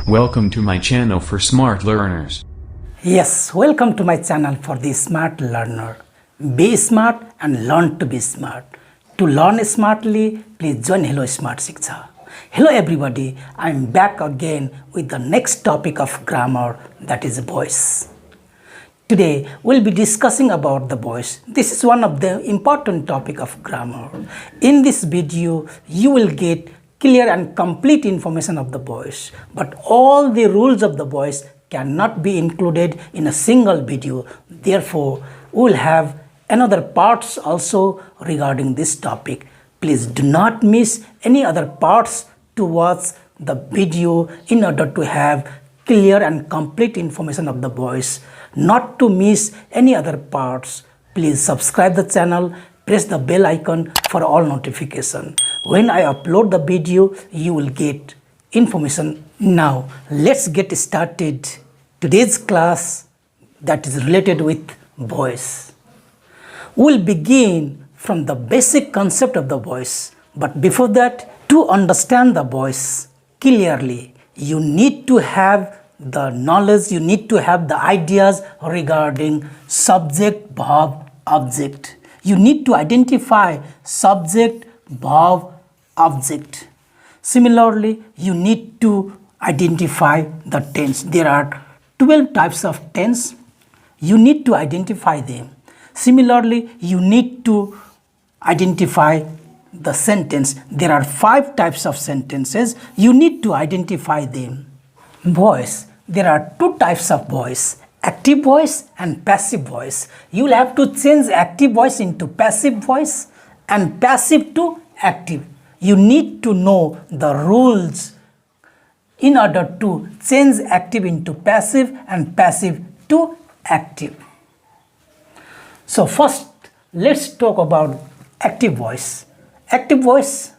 Welcome to my channel for smart learners. Yes, welcome to my channel for the smart learner. Be smart and learn to be smart. To learn smartly, please join Hellosmart Shiksha. Hello everybody, I am back again with the next topic of grammar, that is voice. Today we'll be discussing about the voice. This is one of the important topic of grammar. In this video, you will get clear and complete information of the voice, but all the rules of the voice cannot be included in a single video. Therefore, we will have another parts also regarding this topic. Please do not miss any other parts to watch the video in order to have clear and complete information of the voice. Not to miss any other parts, please subscribe the channel, press the bell icon for all notification. When I upload the video, you will get information. Now, let's get started. Today's class that is related with voice. We'll begin from the basic concept of the voice. But before that, to understand the voice clearly, you need to have the knowledge, you need to have the ideas regarding subject, verb, object. You need to identify subject, verb, object. Similarly, you need to identify the tense. There are 12 types of tense. You need to identify them. Similarly, you need to identify the sentence. There are 5 types of sentences. You need to identify them. Voice. There are 2 types of voice, active voice and passive voice. You will have to change active voice into passive voice and passive to active. You need to know the rules in order to change active into passive and passive to active. So first, let's talk about active voice. Active voice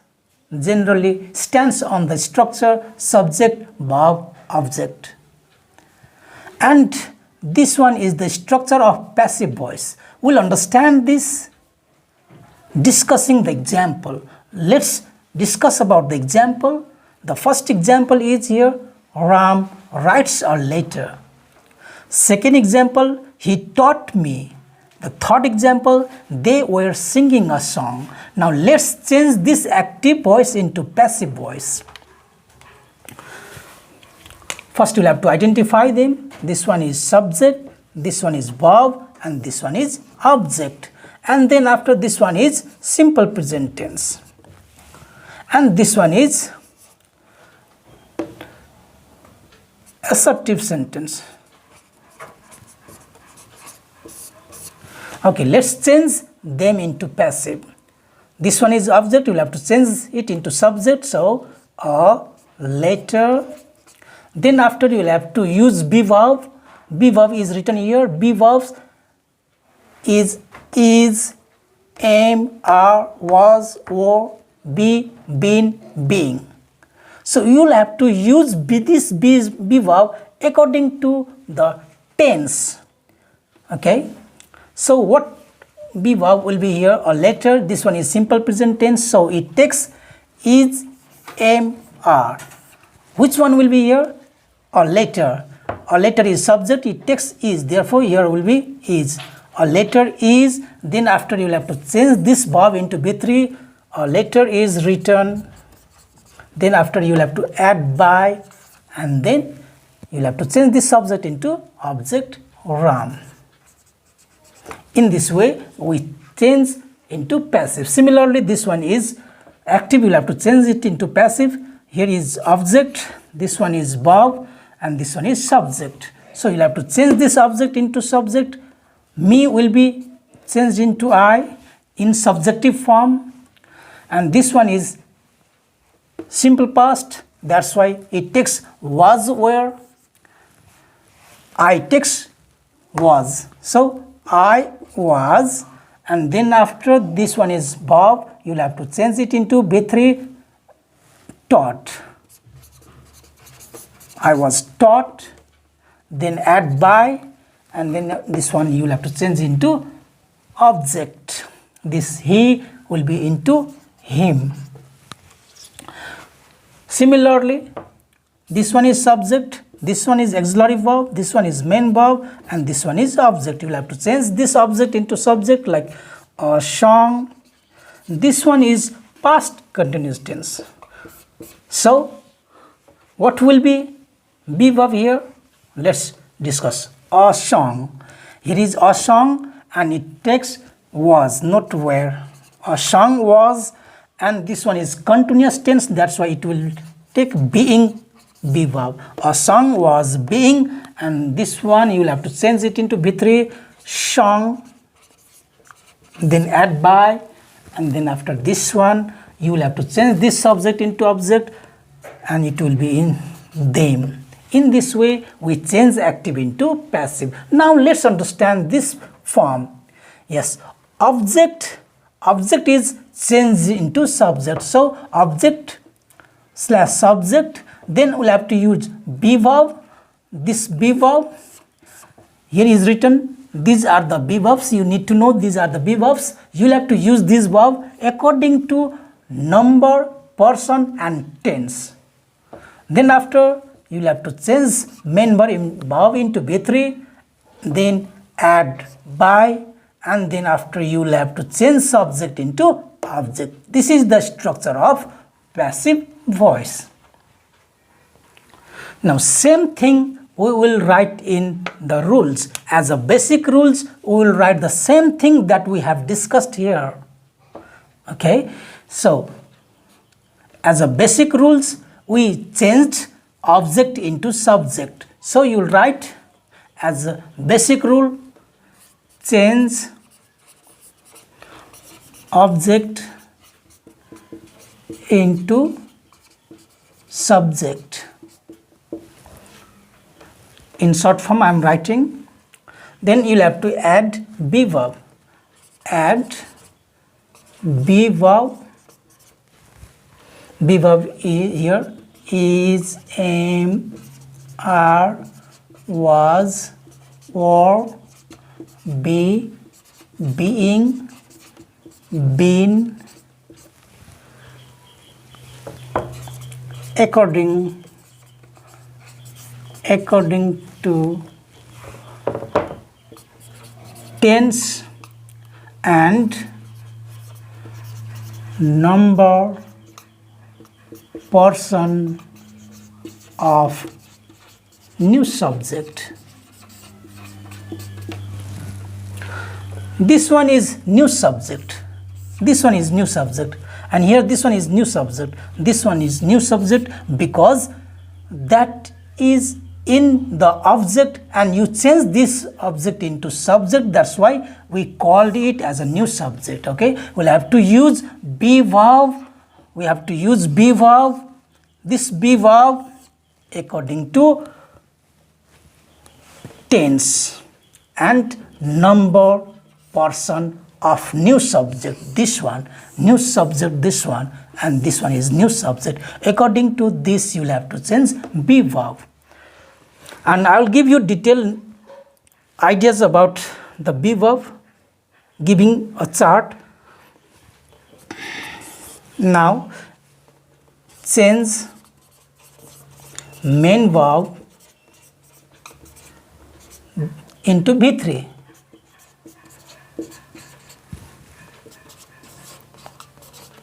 generally stands on the structure subject, verb, object. And this one is the structure of passive voice. We'll understand this discussing the example. Let's discuss about the example. The first example is here, Ram writes a letter. Second example, he taught me. The third example, they were singing a song. Now let's change this active voice into passive voice. First, you'll have to identify them. This one is subject, this one is verb, and this one is object. And then after this one is simple present tense. And this one is assertive sentence. Okay, let's change them into passive. This one is object, you'll have to change it into subject. So, a letter. Then after you will have to use be verb. Be verb is written here. Be verbs is, am, are, was, were, be, been, being. So you will have to use this be verb according to the tense. Okay. So what be verb will be here? A letter. This one is simple present tense. So it takes is, am, are. Which one will be here? A letter. A letter is subject, it takes is, therefore here will be is. A letter is, then after you will have to change this verb into B3. A letter is written, then after you will have to add by, and then you will have to change this subject into object Ram. In this way we change into passive. Similarly, this one is active, you will have to change it into passive. Here is object, this one is verb, and this one is subject. So you'll have to change this object into subject. Me will be changed into I in subjective form. And this one is simple past. That's why it takes was, were. I takes was. So I was. And then after this one is verb. You'll have to change it into B3, taught. I was taught, then add by, and then this one you will have to change into object. This he will be into him. Similarly, this one is subject, this one is auxiliary verb, this one is main verb, and this one is object. You will have to change this object into subject, like a song. This one is past continuous tense. So what will be verb here? Let's discuss. A song. Here is a song and it takes was, not were. A song was, and this one is continuous tense, that's why it will take being verb. A song was being, and this one you will have to change it into B3, song, then add by, and then after this one you will have to change this subject into object and it will be in them. In this way we change active into passive. Now let's understand this form. Yes, object is changed into subject. So object slash subject, then we'll have to use be verb. This be verb here is written. These are the be verbs. You need to know these are the be verbs. You'll have to use this verb according to number, person, and tense. Then after you'll have to change main verb into B3, then add by, and then after you will have to change subject into object. This is the structure of passive voice. Now same thing we will write in the rules. As a basic rules, we will write the same thing that we have discussed here. Okay, so as a basic rules, we changed object into subject. So you will write as a basic rule, change object into subject. In short form I am writing. Then you will have to add be verb. Add be verb. Be verb here is, am, are, was, were, be, being, been, according to tense and number, person of new subject. This one is new subject. This one is new subject, and here this one is new subject. This one is new subject because that is in the object and you change this object into subject. That's why we called it as a new subject. Okay, we'll have to use be verb. We have to use be verb. This be verb according to tense and number, person of new subject. This one new subject, this one, and this one is new subject. According to this you will have to change be verb. And I will give you detailed ideas about the be verb, giving a chart. Now change main verb into B3.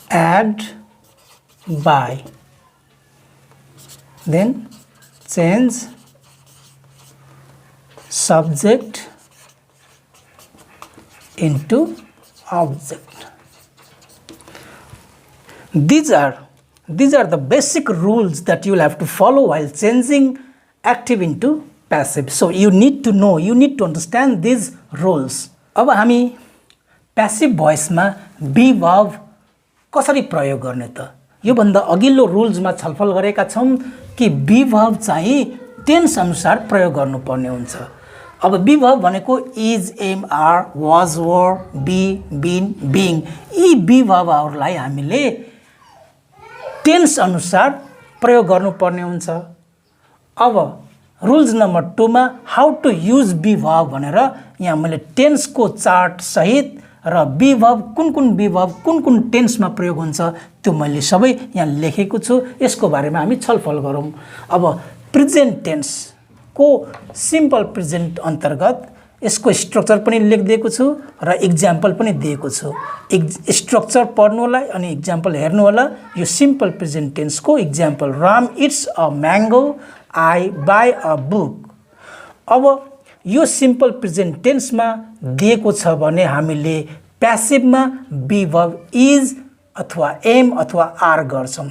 Add by, then change subject into object. These are the basic rules that you will have to follow while changing active into passive. So you need to know, you need to understand these rules. अब हामी passive voice मा be verb कसरी प्रयोग गर्ने त? यो भन्दा अघिल्लो रुल्स मा छलफल गरेका छौं कि be verb चाहिँ टेन्स अनुसार प्रयोग गर्नुपर्ने हुन्छ। अब be verb भनेको is, am, are, was, were, be, been, being, यी be verb हरुलाई हामीले टेन्स अनुसार प्रयोग गर्नुपर्ने हुन्छ। अब रुल्स नम्बर 2 मा how to use be verb भनेर यहाँ मैले टेन्स को चार्ट सहित र बी भर्ब कुन कुन टेन्समा प्रयोग हुन्छ त्यो मैले सबै यहाँ लेखेको छु। यसको बारेमा हामी छलफल गरौँ। अब प्रेजेन्ट टेन्स को सिम्पल प्रेजेन्ट अन्तर्गत यसको स्ट्रक्चर पनि लेखिदिएको छु र इक्जाम्पल पनि दिएको छु। स्ट्रक्चर पढ्नु होला अनि इक्जाम्पल हेर्नु होला। यो सिम्पल प्रेजेन्ट टेन्सको example, Ram eats a mango, I buy a book. अब यो सिम्पल प्रेजेन्ट टेन्समा दिएको छ भने हामीले प्यासिभमा बी भर्ब इज अथवा एम अथवा आर गर्छौँ।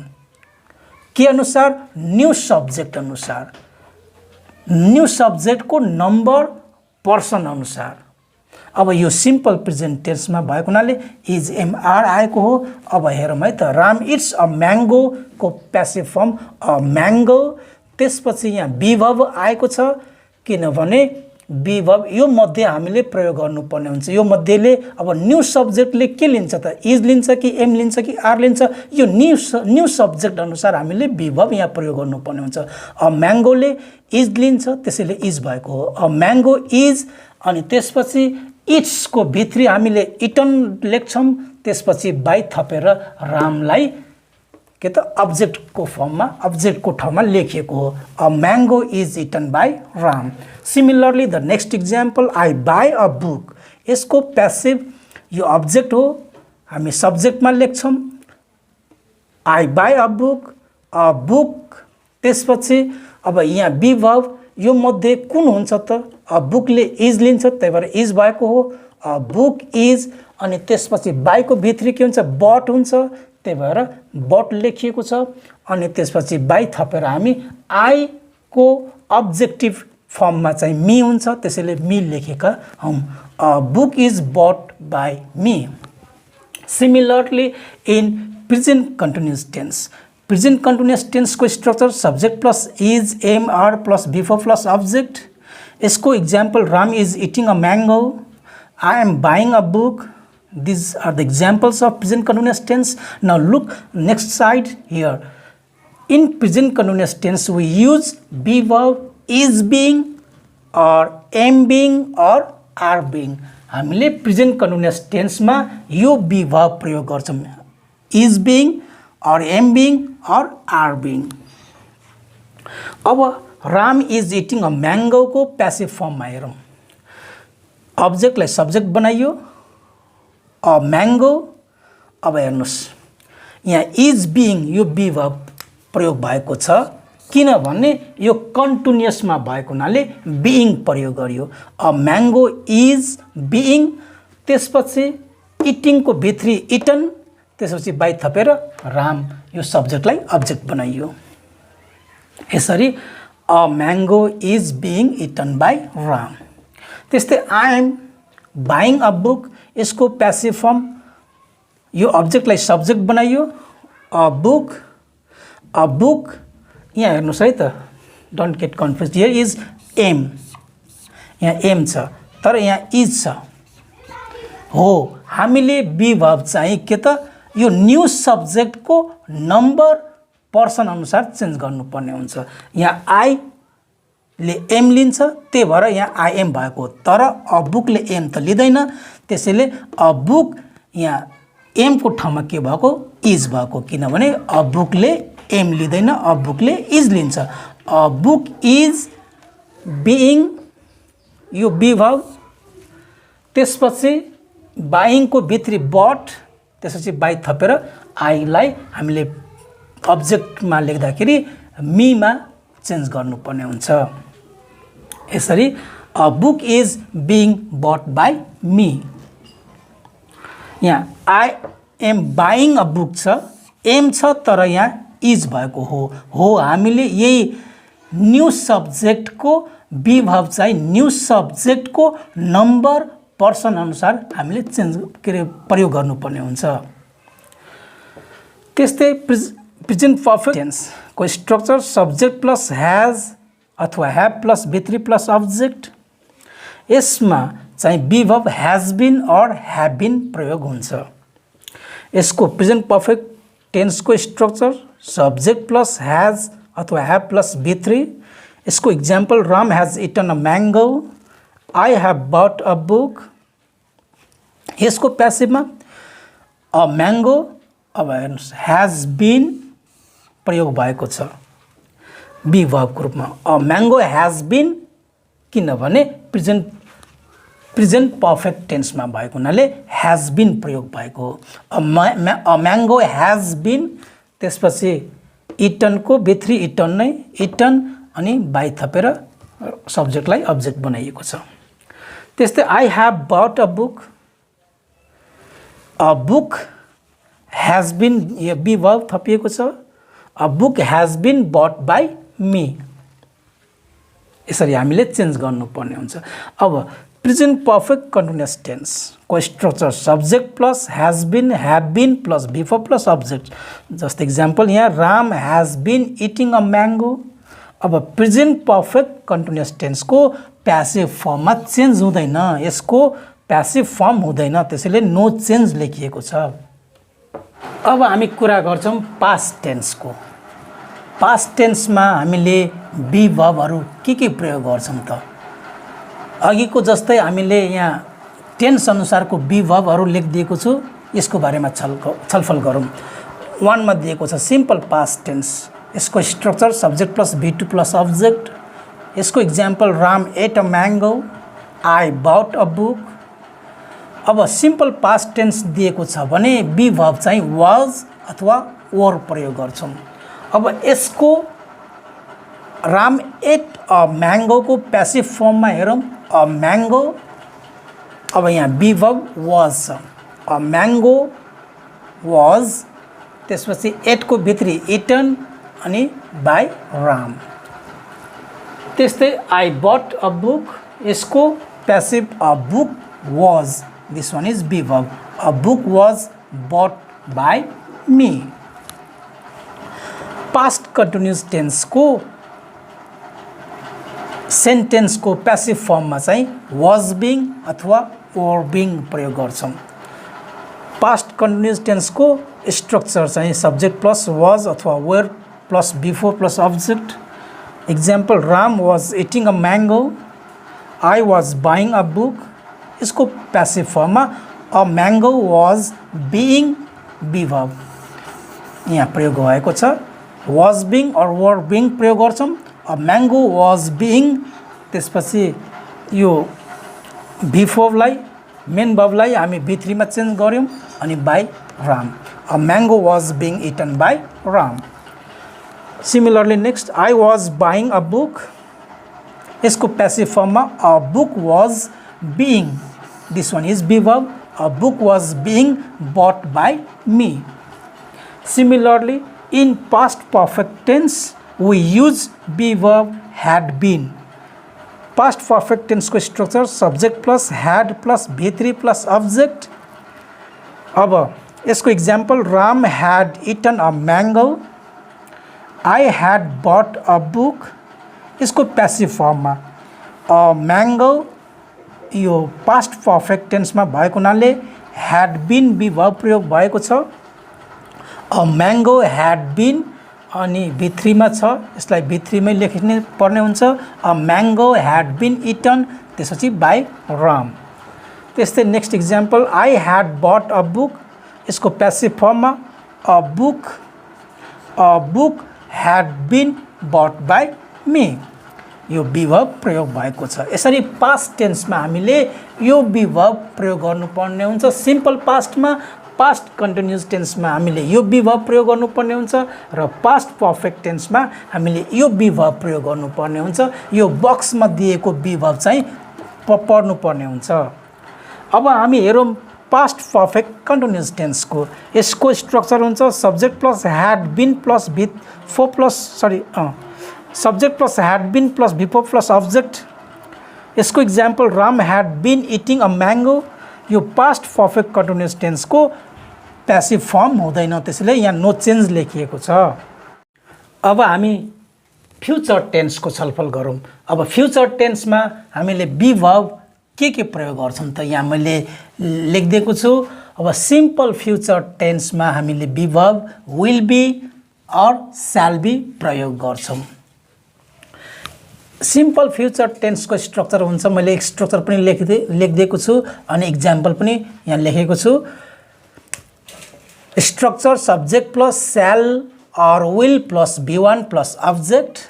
के अनुसार? न्यू सब्जेक्ट अनुसार, न्यू सब्जेक्टको नम्बर पर्सन अनुसार। अब यो सिम्पल प्रेजेन्ट टेन्समा भएको हुनाले इज एम आर आएको हो। अब हेरौँ है त, राम इट्स अ म्याङ्गो को प्यासिभ फर्म अ म्याङ्गो। त्यसपछि यहाँ बी भर्ब आएको छ, किनभने बी भर्ब यो मध्ये हामीले प्रयोग गर्नुपर्ने हुन्छ। यो मध्येले अब न्यू सब्जेक्टले के लिन्छ त? इज लिन्छ कि एम लिन्छ कि आर लिन्छ? यो न्यू सब्जेक्ट अनुसार हामीले बी भर्ब यहाँ प्रयोग गर्नुपर्ने हुन्छ। अ म्याङ्गोले इज लिन्छ, त्यसैले इज भएको हो। अ म्याङ्गो इज, अनि त्यसपछि इट्सको भित्री हामीले इटन लेख्छौँ, त्यसपछि बाई थपेर रामलाई के त अब्जेक्टको फर्ममा, अब्जेक्टको ठाउँमा लेखिएको हो। A mango is eaten by Ram. Similarly the next example, I buy a book. यसको प्यासिभ यो अब्जेक्ट हो, हामी सब्जेक्टमा लेख्छौँ आई बाई अ बुक। त्यसपछि अब यहाँ बी भर्ब यो मध्ये कुन हुन्छ त? अ बुकले इज लिन्छ, त्यही भएर इज भएको हो। अ बुक इज, अनि त्यसपछि बाईको भित्री के हुन्छ? बट हुन्छ, त्यही भएर बट लेखिएको छ। अनि त्यसपछि बाई थपेर हामी आई को अब्जेक्टिभ फर्ममा चाहिँ मी हुन्छ, त्यसैले मी लेखेका हौँ। A book is bought by me. Similarly in present continuous tense, present continuous टेन्सको structure subject plus is am are plus before plus object. यसको example, Ram is eating a mango, I am buying a book. These are the examples of present continuous tense. Now look next side here. In present continuous tense we use be verb, is being or am being or are being. हामीले present continuous tense मा यो be verb प्रयोग गर्छौँ, is being or am being or are being. अब Ram is eating a mango को passive form मा हेरौँ। अब्जेक्टलाई subject बनाइयो, अ म्याङ्गो। अब हेर्नुहोस् यहाँ इज बिइङ, यो बी भर्ब प्रयोग भएको छ, किनभने यो कन्टिन्युअसमा भएको हुनाले बिइङ प्रयोग गरियो। अ म्याङ्गो इज बिइङ, त्यसपछि इटिङको भित्री इटन, त्यसपछि बाई थपेर राम, यो सब्जेक्टलाई अब्जेक्ट बनाइयो। यसरी a mango is being eaten by Ram. त्यस्तै I am buying a book, यसको प्यासिभ फर्म, यो अब्जेक्टलाई सब्जेक्ट बनाइयो। अ बुक यहाँ हेर्नुहोस् है त, don't get confuse, here is am, यहाँ एम छ तर यहाँ इज छ हो। हामीले बी भर्ब चाहिँ के त यो न्यू सब्जेक्टको नम्बर पर्सन अनुसार चेन्ज गर्नुपर्ने हुन्छ। यहाँ आई ले एम लिन्छ, त्यही भएर यहाँ आई एम भएको, तर अ बुकले एम त लिँदैन, त्यसैले अ बुक यहाँ एम को ठाउँमा के भएको? इज भएको, किनभने अ बुकले एम लिँदैन, अ बुकले इज लिन्छ। अ बुक इज बिइङ, यो बी भर्ब। त्यसपछि बाइङको भित्री बट, त्यसपछि बाई थपेर आईलाई हामीले अब्जेक्टमा लेख्दाखेरि मीमा चेन्ज गर्नुपर्ने हुन्छ। यसरी a book is being but by me. यहाँ I am buying a book छ, एम छ तर यहाँ इज भएको हो। हामीले यही न्यू सब्जेक्टको बी भर्ब चाहिँ न्यू सब्जेक्टको नम्बर पर्सन अनुसार हामीले चेन्ज प्रयोग गर्नुपर्ने हुन्छ। त्यस्तै प्रेजेन्ट पर्फेक्ट टेन्सको स्ट्रक्चर सब्जेक्ट प्लस हैज अथवा हैव प्लस बी3 प्लस अब्जेक्ट। यसमा चाहिँ बी भर्ब हैज बीन और हैव बीन प्रयोग हुन्छ। यसको प्रेजेन्ट पर्फेक्ट टेन्सको स्ट्रक्चर सब्जेक्ट प्लस हैज अथवा हैव प्लस बी3। यसको example Ram has eaten a mango, I have bought a book. यसको प्यासिभमा अ म्याङ्गो अब हेर्नुहोस् ह्याज बिन प्रयोग भएको छ बी भर्बको रूपमा अ म्याङ्गो ह्याज बिन किनभने प्रेजेन्ट पर्फेक्ट टेन्समा भएको हुनाले ह्याज बिन प्रयोग भएको हो अ म्याङ्गो ह्याज बिन त्यसपछि इटनको भित्री इटन नै इटन अनि बाई थपेर सब्जेक्टलाई अब्जेक्ट बनाइएको छ त्यस्तै I have bought a book has been be verb थपिएको छ a book has been bought by me यसरी हामीले चेन्ज गर्नुपर्ने हुन्छ अब प्रेजेन्ट पर्फेक्ट कन्टिन्युअस टेन्स को structure subject plus has been have been plus before plus object जस्तो example यहाँ Ram has been eating a mango अब प्रेजेन्ट पर्फेक्ट कन्टिन्युअस टेन्सको प्यासिभ फर्ममा चेन्ज हुँदैन यसको प्यासिभ फर्म हुँदैन त्यसैले नो चेन्ज लेखिएको छ अब हामी कुरा गर्छौँ पास्ट टेन्सको पास्ट टेन्समा हामीले बी भर्बहरू के प्रयोग गर्छौँ त अघिको जस्तै हामीले यहाँ टेन्स अनुसारको बी भर्बहरू लेखिदिएको छु यसको बारेमा छलफल गरौँ 1 मा दिएको छ सिम्पल पास्ट टेन्स यसको structure subject plus V2 plus object यसको example Ram ate a mango I bought a book अब सिम्पल पास्ट टेन्स दिएको छ भने बी भर्ब चाहिँ वाज अथवा वर प्रयोग गर्छौँ अब यसको राम एट अ म्याङ्गोको प्यासिभ फर्ममा हेरौँ अ म्याङ्गो अब यहाँ बी भर्ब वाज छ अ म्याङ्गो वाज त्यसपछि एटको भित्री इटन अनि बाई राम त्यस्तै आई बट अ बुक यसको passive a book was this one is be verb a book was bought by me past continuous टेन्सको सेन्टेन्सको प्यासिभ फर्ममा चाहिँ वाज बिङ अथवा वर बिङ प्रयोग गर्छौँ पास्ट कन्टिन्युअस टेन्सको स्ट्रक्चर चाहिँ सब्जेक्ट प्लस वाज अथवा were plus before plus object example Ram was eating a mango I was buying a book यसको प्यासिभ फर्ममा a mango was being B verb यहाँ प्रयोग भएको छ was being or were being प्रयोग गर्छौँ अ म्याङ्गो वाज बिइङ त्यसपछि यो बिफोरलाई मेन भर्बलाई हामी V3 मा चेन्ज गऱ्यौँ अनि by Ram a mango was being eaten by Ram similarly next I was buying a book यसको प्यासिभ फर्ममा a book was being this one is be verb a book was being but by me similarly in past perfect tense we use be verb had been past perfect tense को structure subject plus had plus V3 plus object अब यसको example Ram had eaten a mango I had bought a book यसको passive form मा a mango यो past perfect tense मा भएको हुनाले had been be verb प्रयोग भएको छ अ म्याङ्गो ह्याड बिन अनि V3 मा छ यसलाई V3 मै लेख्ने पर्ने हुन्छ a mango had been eaten त्यसपछि बाई राम त्यस्तै next example I had bought a book यसको प्यासिभ फर्ममा a book had been bought by me यो बी भर्ब प्रयोग भएको छ यसरी पास्ट टेन्समा हामीले यो बी भर्ब प्रयोग गर्नुपर्ने हुन्छ सिम्पल पास्टमा पास्ट कन्टिन्युअस टेन्समा हामीले यो बी भर्ब प्रयोग गर्नुपर्ने हुन्छ र पास्ट पर्फेक्ट टेन्समा हामीले यो बी भर्ब प्रयोग गर्नुपर्ने हुन्छ यो बक्समा दिएको बी भर्ब चाहिँ पढ्नुपर्ने हुन्छ अब हामी हेरौँ पास्ट पर्फेक्ट कन्टिन्युअस टेन्सको यसको स्ट्रक्चर हुन्छ subject plus had been plus subject plus had been plus before plus object यसको example Ram had been eating a mango यो पास्ट पर्फेक्ट कन्टिन्युअस टेन्सको प्यासिभ फर्म हुँदैन त्यसैले यहाँ नो चेन्ज लेखिएको छ अब हामी फ्युचर टेन्सको छलफल गरौँ अब फ्युचर टेन्समा हामीले बी भर्ब के प्रयोग गर्छौँ त यहाँ मैले लेखिदिएको छु अब सिम्पल फ्युचर टेन्समा हामीले be verb will be or shall be प्रयोग गर्छौँ सिम्पल फ्युचर टेन्सको स्ट्रक्चर हुन्छ। मैले एक स्ट्रक्चर पनि लेखिदिएको छु अनि इक्जाम्पल पनि यहाँ लेखेको छु। स्ट्रक्चर सब्जेक्ट प्लस स्याल or will plus B1 plus object.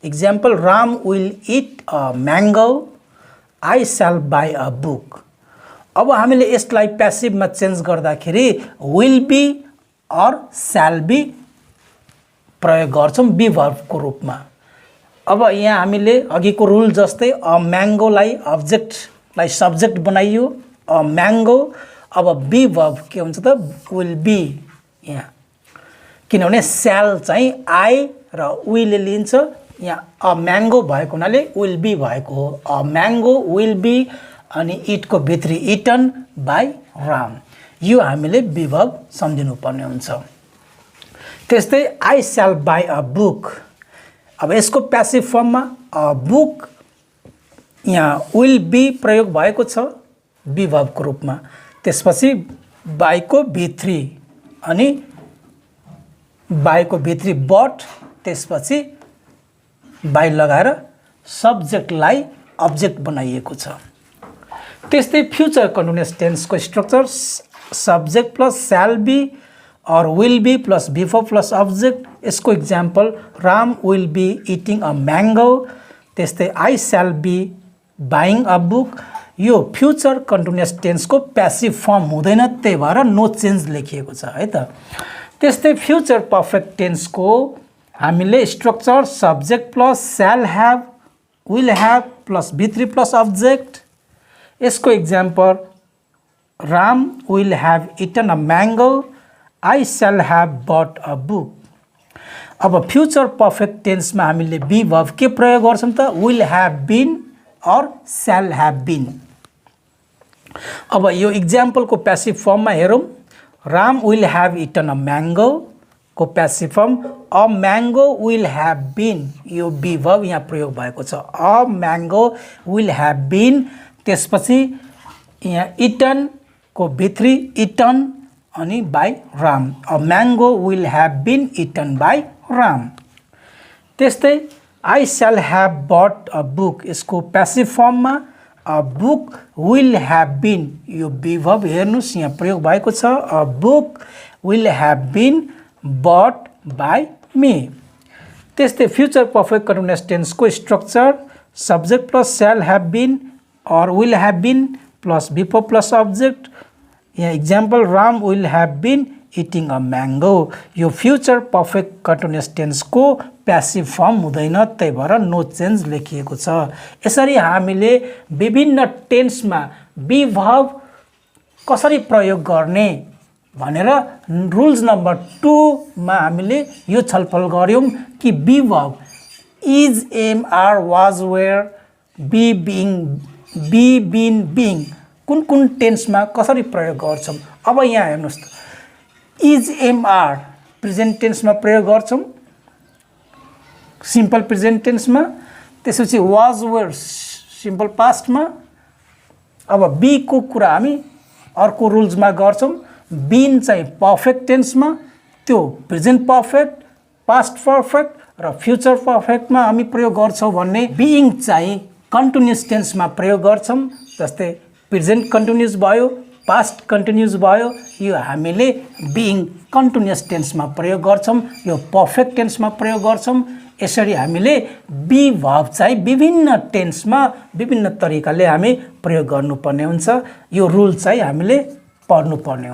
Example, Ram will eat a mango. I shall buy a book. अब हामीले यसलाई प्यासिभमा चेन्ज गर्दाखेरि will be or shall be प्रयोग गर्छौं बी भर्बको रूपमा। अब यहाँ हामीले अघिको रुल जस्तै अ म्याङ्गोलाई अब्जेक्टलाई सब्जेक्ट बनाइयो अ म्याङ्गो। अब बी भर्ब के हुन्छ त will be यहाँ, किनभने स्याल चाहिँ आई र विल लिन्छ। यहाँ अ म्याङ्गो भएको हुनाले विल बी भएको हो। अ म्याङ्गो विल बी अनि इटको भित्री इटन बाई राम, यो हामीले बी भर्ब सम्झिनु पर्ने हुन्छ। त्यस्तै आई स्याल बाई अ बुक। अब यसको प्यासिभ फर्ममा अ बुक यहाँ विल बी प्रयोग भएको छ बी भर्बको रूपमा। त्यसपछि बाईको भित्री अनि बाईको भित्री बट, त्यसपछि बाई लगाएर सब्जेक्टलाई अब्जेक्ट बनाइएको छ। त्यस्तै फ्युचर कन्टिन्युअस टेन्सको structure subject plus shall be or will be plus before plus object. यसको example Ram will be eating a mango. त्यस्तै I shall be buying a book. यो फ्युचर कन्टिन्युअस टेन्सको प्यासिभ फर्म हुँदैन, त्यही भएर नो चेन्ज लेखिएको छ है त। त्यस्तै फ्युचर पर्फेक्ट टेन्सको हामीले structure subject plus shall have will have plus बी3 प्लस अब्जेक्ट। यसको example Ram will have eaten a mango. I shall have bought a book. अब फ्युचर पर्फेक्ट टेन्समा हामीले बी भर्ब के प्रयोग गर्छौं त विल ह्याभ बीन और स्याल ह्याभ बीन। अब यो इक्जाम्पलको प्यासिभ फर्ममा हेरौँ। Ram will have eaten a mango को passive form a mango will have been, यो बी भर्ब यहाँ प्रयोग भएको छ। A mango will have been. त्यसपछि यहाँ इटन को भित्री इटन अनि by Ram. A mango will have been eaten by Ram. त्यस्तै I shall have bought a book. यसको प्यासिभ फर्ममा a book will have been, यो बी भर्ब हेर्नुस् यहाँ प्रयोग भएको छ। A book will have been bought by me. त्यस्तै फ्युचर पर्फेक्ट कन्टिन्युअस टेन्सको structure subject plus shall have been or will have been plus before plus object. यहाँ example Ram will have been eating a mango. यो future perfect continuous टेन्सको passive form हुँदैन, त्यही भएर no change लेखिएको छ। यसरी हामीले विभिन्न टेन्समा बी भर्ब कसरी प्रयोग गर्ने भनेर रुल्स नम्बर 2 मा हामीले यो छलफल गर्यौं कि B verb is am are was were be being be been being कुन कुन टेन्समा कसरी प्रयोग गर्छौं। अब यहाँ हेर्नुस् त इज एम आर प्रेजेन्ट टेन्समा प्रयोग गर्छौं सिम्पल प्रेजेन्ट टेन्समा। त्यसपछि वाज वेयर सिम्पल पास्टमा। अब बी को कुरा हामी अर्को रुल्समा गर्छौं। बिन चाहिँ पर्फेक्ट टेन्समा, त्यो प्रेजेन्ट पर्फेक्ट, पास्ट पर्फेक्ट र फ्युचर पर्फेक्टमा हामी प्रयोग गर्छौं भन्ने। बीइङ चाहिँ कन्टिन्युअस टेन्समा प्रयोग गर्छौं, जस्तै प्रेजेन्ट कन्टिन्युअस भयो, पास्ट कन्टिन्युअस भयो। यो हामीले बीइङ कन्टिन्युअस टेन्समा प्रयोग गर्छौं, यो पर्फेक्ट टेन्समा प्रयोग गर्छौं। यसरी हामीले बी भर्ब चाहिँ विभिन्न टेन्समा विभिन्न तरिकाले हामी प्रयोग गर्नुपर्ने हुन्छ। यो रुल चाहिँ हामीले पढ्नुपर्ने हुन्छ।